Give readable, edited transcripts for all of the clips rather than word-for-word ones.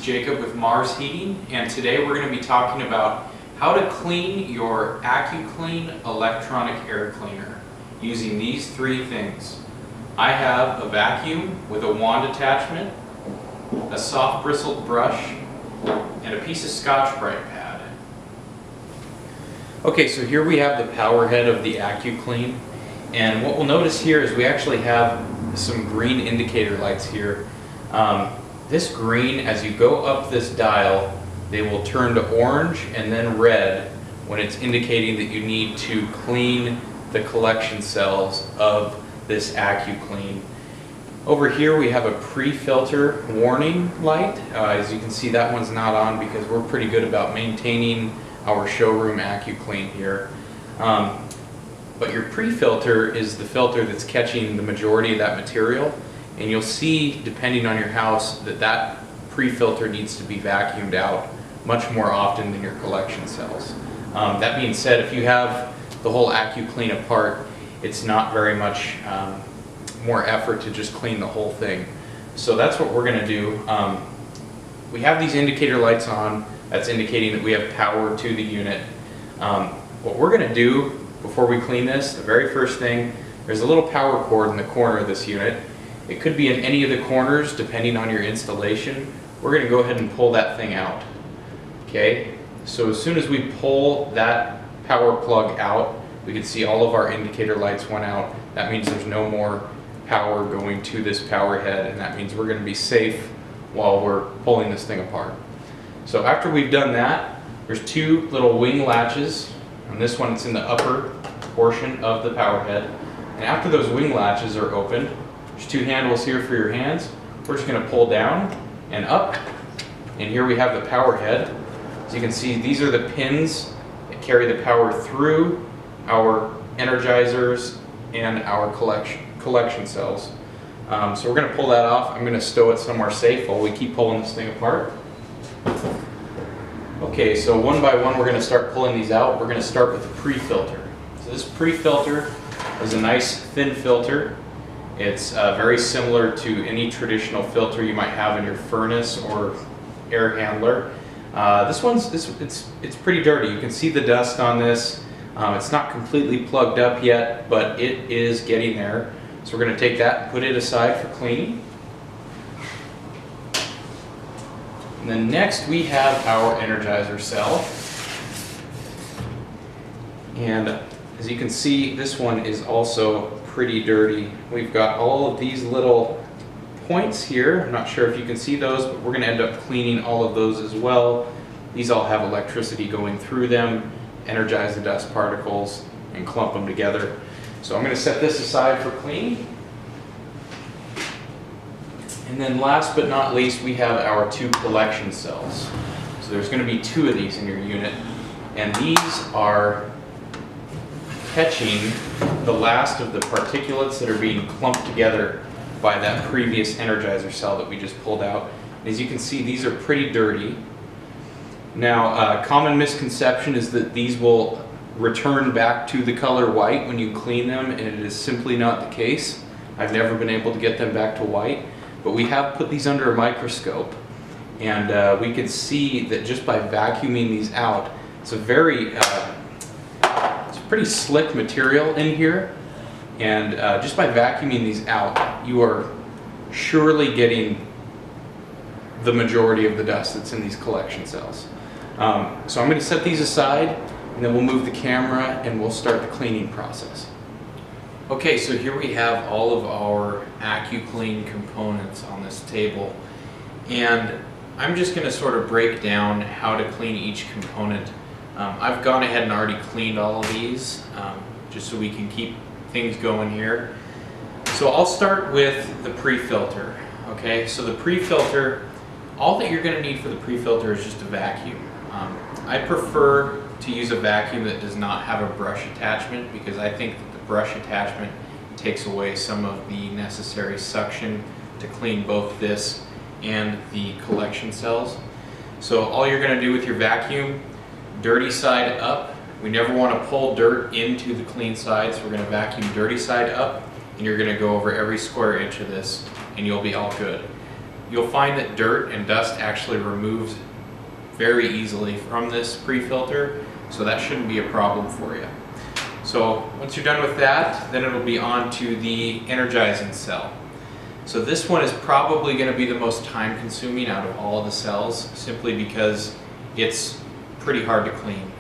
Jacob with Mars Heating, and today we're going to be talking about how to clean your AccuClean electronic air cleaner using these three things. I have a vacuum with a wand attachment, a soft bristled brush, and a piece of Scotch-Brite pad. Okay, so here we have the power head of the AccuClean, and what we'll notice here is we actually have some green indicator lights here. This green, as you go up this dial, they will turn to orange and then red when it's indicating that you need to clean the collection cells of this AccuClean. Over here we have a pre-filter warning light. As you can see, that one's not on because we're pretty good about maintaining our showroom AccuClean here. But your pre-filter is the filter that's catching the majority of that material. And you'll see, depending on your house, that pre-filter needs to be vacuumed out much more often than your collection cells. That being said, if you have the whole AccuClean apart, it's not very much more effort to just clean the whole thing. So that's what we're going to do. We have these indicator lights on. That's indicating that we have power to the unit. What we're going to do before we clean this, the very first thing, there's a little power cord in the corner of this unit. It could be in any of the corners depending on your installation. We're going to go ahead and pull that thing out. Okay, so as soon as we pull that power plug out, we can see all of our indicator lights went out. That means there's no more power going to this power head, and that means we're going to be safe while we're pulling this thing apart. So after we've done that, there's two little wing latches. On this one, it's in the upper portion of the power head. And after those wing latches are opened, there's two handles here for your hands. We're just going to pull down and up, and here we have the power head. As you can see, these are the pins that carry the power through our energizers and our collection cells. So we're going to pull that off. I'm going to stow it somewhere safe while we keep pulling this thing apart. Okay, so one by one we're going to start pulling these out. We're going to start with the pre-filter. So this pre-filter is a nice thin filter. It's very similar to any traditional filter you might have in your furnace or air handler. This one's it's pretty dirty. You can see the dust on this. It's not completely plugged up yet, but it is getting there. So we're going to take that and put it aside for cleaning. And then next we have our energizer cell. And as you can see, this one is also pretty dirty. We've got all of these little points here. I'm not sure if you can see those, but we're going to end up cleaning all of those as well. These all have electricity going through them, energize the dust particles, and clump them together. So I'm going to set this aside for cleaning. And then last but not least, we have our two collection cells. So there's going to be two of these in your unit, and these are catching the last of the particulates that are being clumped together by that previous energizer cell that we just pulled out. And as you can see, these are pretty dirty. Now, a common misconception is that these will return back to the color white when you clean them, and it is simply not the case. I've never been able to get them back to white, but we have put these under a microscope, and we can see that just by vacuuming these out, it's a very pretty slick material in here, and just by vacuuming these out, you are surely getting the majority of the dust that's in these collection cells. So I'm going to set these aside, and then we'll move the camera and we'll start the cleaning process. Okay, so here we have all of our AccuClean components on this table, and I'm just going to sort of break down how to clean each component. I've gone ahead and already cleaned all of these, just so we can keep things going here. So I'll start with the pre-filter. Okay, so the pre-filter, all that you're going to need for the pre-filter is just a vacuum. I prefer to use a vacuum that does not have a brush attachment, because I think that the brush attachment takes away some of the necessary suction to clean both this and the collection cells. So all you're going to do with your vacuum, dirty side up. We never want to pull dirt into the clean side, so we're going to vacuum dirty side up, and you're going to go over every square inch of this, and you'll be all good. you'll find that dirt and dust actually removes very easily from this pre-filter, so that shouldn't be a problem for you. So once you're done with that, then it'll be on to the energizing cell. So this one is probably going to be the most time consuming out of all of the cells, simply because it's pretty hard to clean.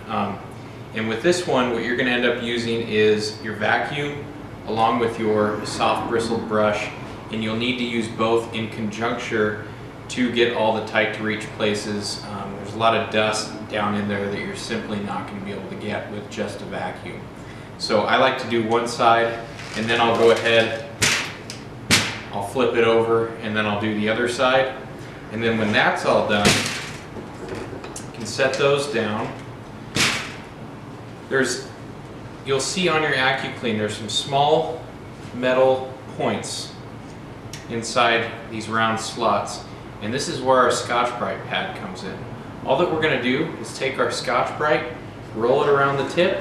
And with this one, what you're going to end up using is your vacuum along with your soft bristled brush, and you'll need to use both in conjuncture to get all the tight to reach places. There's a lot of dust down in there that you're simply not going to be able to get with just a vacuum. So I like to do one side, and then I'll go ahead, I'll flip it over, and then I'll do the other side. And then when that's all done, you can set those down. You'll see on your AccuClean there's some small metal points inside these round slots, and this is where our Scotch-Brite pad comes in. All that we're going to do is take our Scotch-Brite, roll it around the tip,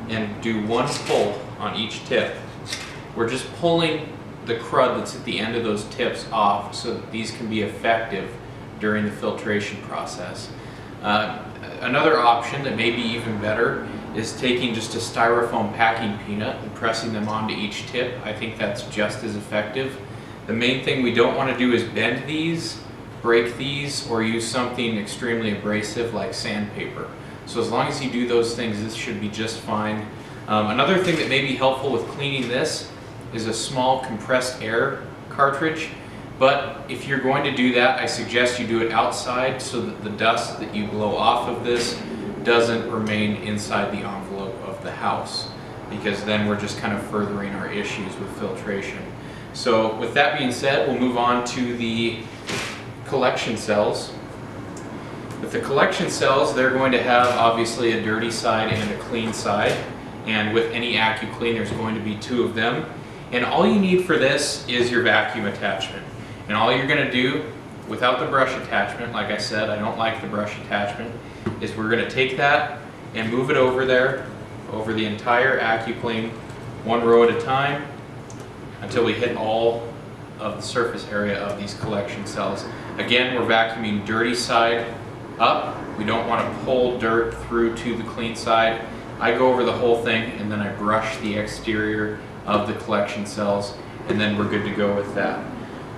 and do one pull on each tip. We're just pulling the crud that's at the end of those tips off so that these can be effective during the filtration process. Another option that may be even better is taking just a styrofoam packing peanut and pressing them onto each tip. I think that's just as effective. The main thing we don't want to do is bend these, break these, or use something extremely abrasive like sandpaper. So as long as you do those things, this should be just fine. Another thing that may be helpful with cleaning this is a small compressed air cartridge. But if you're going to do that, I suggest you do it outside so that the dust that you blow off of this doesn't remain inside the envelope of the house, because then we're just kind of furthering our issues with filtration. So with that being said, we'll move on to the collection cells. With the collection cells, they're going to have obviously a dirty side and a clean side, and with any AccuClean there's going to be two of them. And all you need for this is your vacuum attachment. And all you're going to do, without the brush attachment, like I said, I don't like the brush attachment, is we're going to take that and move it over there, over the entire AccuClean, one row at a time, until we hit all of the surface area of these collection cells. Again, we're vacuuming dirty side up. We don't want to pull dirt through to the clean side. I go over the whole thing, and then I brush the exterior of the collection cells, and then we're good to go with that.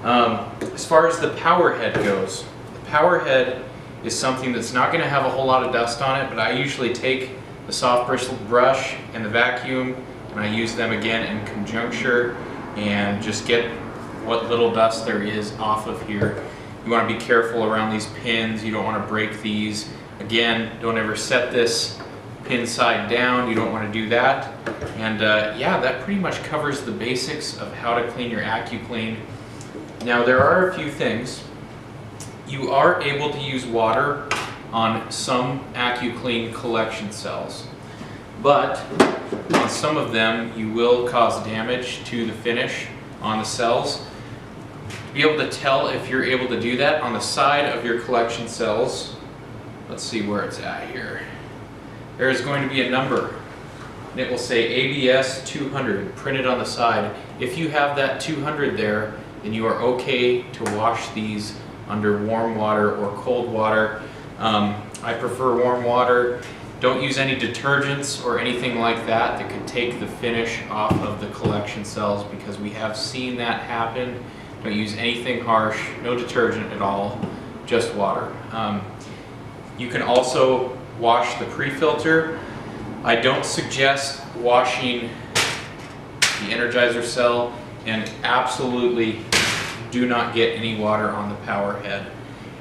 As far as the power head goes, the power head is something that's not going to have a whole lot of dust on it, but I usually take the soft bristled brush and the vacuum, and I use them again in conjuncture and just get what little dust there is off of here. You want to be careful around these pins. You don't want to break these. Again, don't ever set this pin side down. You don't want to do that. And yeah, that pretty much covers the basics of how to clean your AccuClean. Now there are a few things. You are able to use water on some AccuClean collection cells, but on some of them you will cause damage to the finish on the cells. To be able to tell if you're able to do that, on the side of your collection cells, let's see where it's at here, there is going to be a number, and it will say ABS 200 printed on the side. If you have that 200 there, then you are okay to wash these under warm water or cold water. I prefer warm water. Don't use any detergents or anything like that that could take the finish off of the collection cells, because we have seen that happen. Don't use anything harsh, no detergent at all, just water. You can also wash the pre-filter. I don't suggest washing the Energizer cell, and absolutely do not get any water on the power head.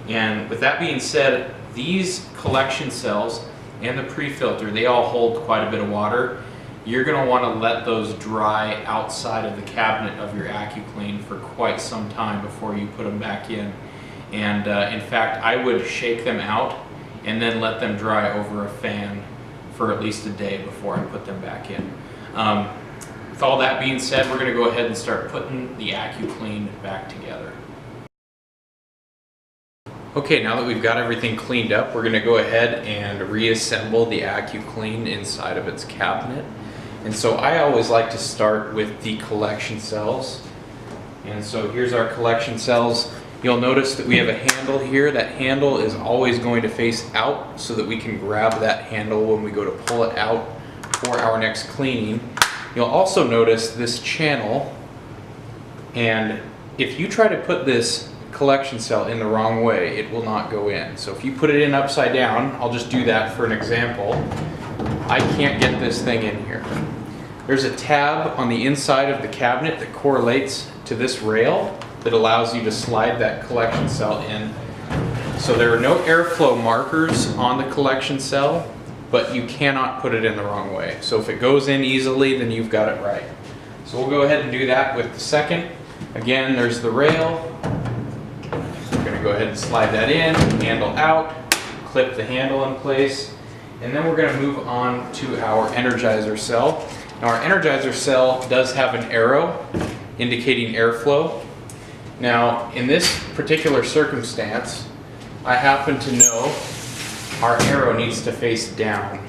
And with that being said, these collection cells and the pre-filter, they all hold quite a bit of water. You're going to want to let those dry outside of the cabinet of your AccuClean for quite some time before you put them back in. And in fact, I would shake them out and then let them dry over a fan for at least a day before I put them back in. With all that being said, we're going to go ahead and start putting the AccuClean back together. Okay, now that we've got everything cleaned up, we're going to go ahead and reassemble the AccuClean inside of its cabinet. And so I always like to start with the collection cells. And so here's our collection cells. You'll notice that we have a handle here. That handle is always going to face out so that we can grab that handle when we go to pull it out for our next cleaning. You'll also notice this channel, and if you try to put this collection cell in the wrong way, it will not go in. So if you put it in upside down, I'll just do that for an example. I can't get this thing in here. There's a tab on the inside of the cabinet that correlates to this rail that allows you to slide that collection cell in. So there are no airflow markers on the collection cell, but you cannot put it in the wrong way. So if it goes in easily, then you've got it right. So we'll go ahead and do that with the second. Again, there's the rail. We're going to go ahead and slide that in, handle out, clip the handle in place, and then we're going to move on to our Energizer cell. Now our Energizer cell does have an arrow indicating airflow. Now in this particular circumstance, I happen to know our arrow needs to face down.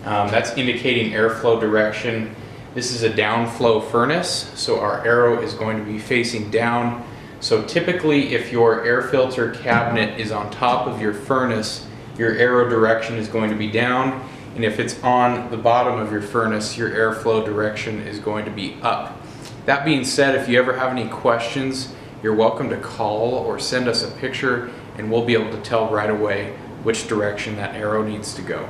That's indicating airflow direction. This is a downflow furnace, so our arrow is going to be facing down. So typically if your air filter cabinet is on top of your furnace, your arrow direction is going to be down, and if it's on the bottom of your furnace, your airflow direction is going to be up. That being said, if you ever have any questions, you're welcome to call or send us a picture, and we'll be able to tell right away which direction that arrow needs to go.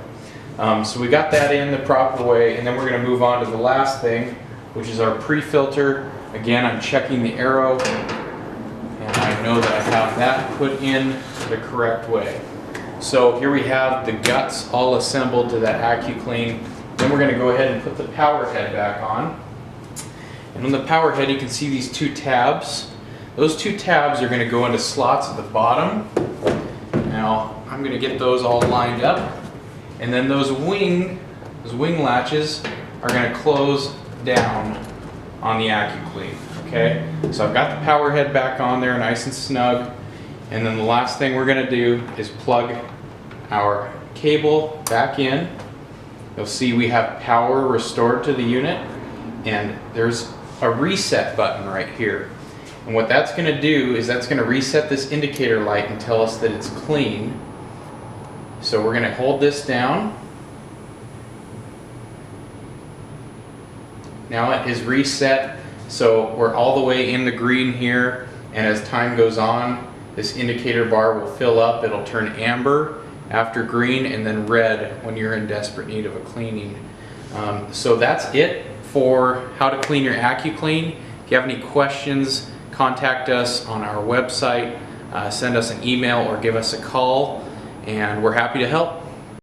So we got that in the proper way, and then we're going to move on to the last thing, which is our pre-filter. Again, I'm checking the arrow, and I know that I have that put in the correct way. So here we have the guts all assembled to that AccuClean. Then we're going to go ahead and put the power head back on. And on the power head, you can see these two tabs. Those two tabs are going to go into slots at the bottom. Now I'm going to get those all lined up, and then those wing latches are going to close down on the AccuClean. Okay, so I've got the power head back on there nice and snug, and then the last thing we're going to do is plug our cable back in. You'll see we have power restored to the unit, and there's a reset button right here. And what that's going to do is that's going to reset this indicator light and tell us that it's clean. So we're going to hold this down. Now it is reset, so we're all the way in the green here, and as time goes on, this indicator bar will fill up. It'll turn amber after green, and then red when you're in desperate need of a cleaning. So that's it for how to clean your AccuClean. If you have any questions, contact us on our website, send us an email or give us a call, and we're happy to help.